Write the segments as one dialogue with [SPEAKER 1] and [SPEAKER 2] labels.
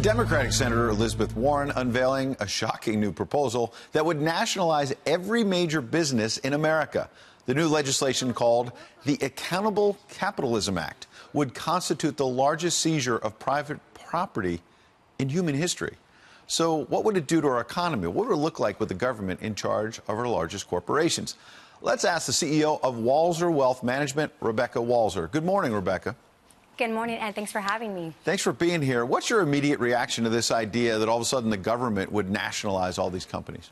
[SPEAKER 1] Democratic Senator Elizabeth Warren unveiling a shocking new proposal that would nationalize every major business in America. The new legislation, called the Accountable Capitalism Act, would constitute the largest seizure of private property in human history. So what would it do to our economy? What would it look like with the government in charge of our largest corporations? Let's ask the CEO of Walzer Wealth Management, Rebecca Walzer. Good morning, Rebecca.
[SPEAKER 2] Good morning, and thanks for having me.
[SPEAKER 1] Thanks for being here. What's your immediate reaction to this idea that all of a sudden the government would nationalize all these companies?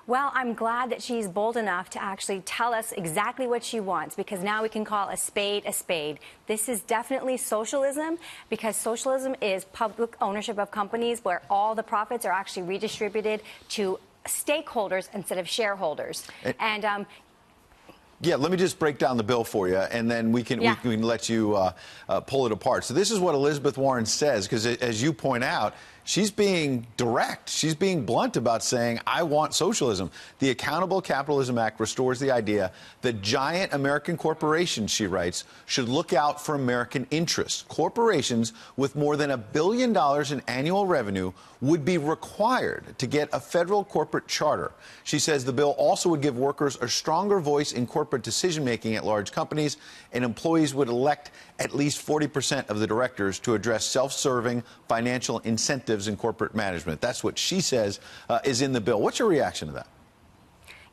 [SPEAKER 2] Well, I'm glad that she's bold enough to actually tell us exactly what she wants, because now we can call a spade a spade. This is definitely socialism, because socialism is public ownership of companies where all the profits are actually redistributed to stakeholders instead of shareholders.
[SPEAKER 1] Yeah, let me just break down the bill for you, and then we can let you pull it apart. So this is what Elizabeth Warren says, because as you point out, she's being direct. She's being blunt about saying, I want socialism. The Accountable Capitalism Act restores the idea that giant American corporations, she writes, should look out for American interests. Corporations with more than $1 billion in annual revenue would be required to get a federal corporate charter. She says the bill also would give workers a stronger voice in corporate decision-making at large companies, and employees would elect at least 40% of the directors to address self-serving financial incentives in corporate management. That's what she says is in the bill. What's your reaction to that?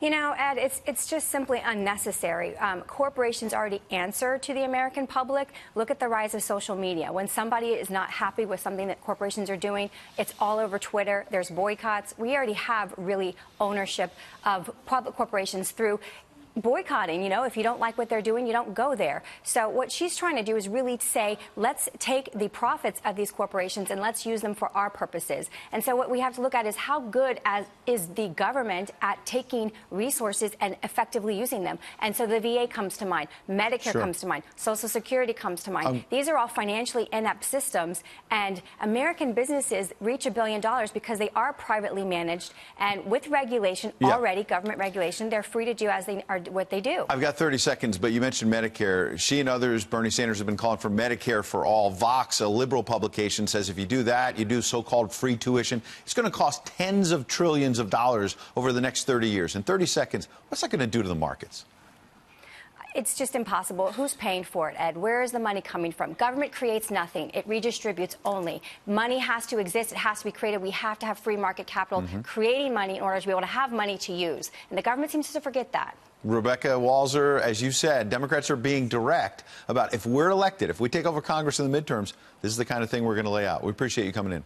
[SPEAKER 2] You know, Ed, it's just simply unnecessary. Corporations already answer to the American public. Look at the rise of social media. When somebody is not happy with something that corporations are doing, it's all over Twitter. There's boycotts. We already have really ownership of public corporations through boycotting. You know, if you don't like what they're doing, you don't go there. So what she's trying to do is really say, let's take the profits of these corporations and let's use them for our purposes. And so what we have to look at is how good is the government at taking resources and effectively using them. And so the VA comes to mind, Medicare comes to mind, Social Security comes to mind. These are all financially inept systems, and American businesses reach $1 billion because they are privately managed, and with regulation, already government regulation, they're free to do as they are what they do. I've
[SPEAKER 1] got 30 seconds, but you mentioned Medicare. She and others, Bernie Sanders, have been calling for Medicare for all. Vox, a liberal publication, says if you do that, you do so-called free tuition. It's going to cost tens of trillions of dollars over the next 30 years. In 30 seconds, what's that going to do to the markets?
[SPEAKER 2] It's just impossible. Who's paying for it, Ed? Where is the money coming from? Government creates nothing. It redistributes only. Money has to exist. It has to be created. We have to have free market capital creating money in order to be able to have money to use. And the government seems to forget that.
[SPEAKER 1] Rebecca Walzer, as you said, Democrats are being direct about if we're elected, if we take over Congress in the midterms, this is the kind of thing we're going to lay out. We appreciate you coming in.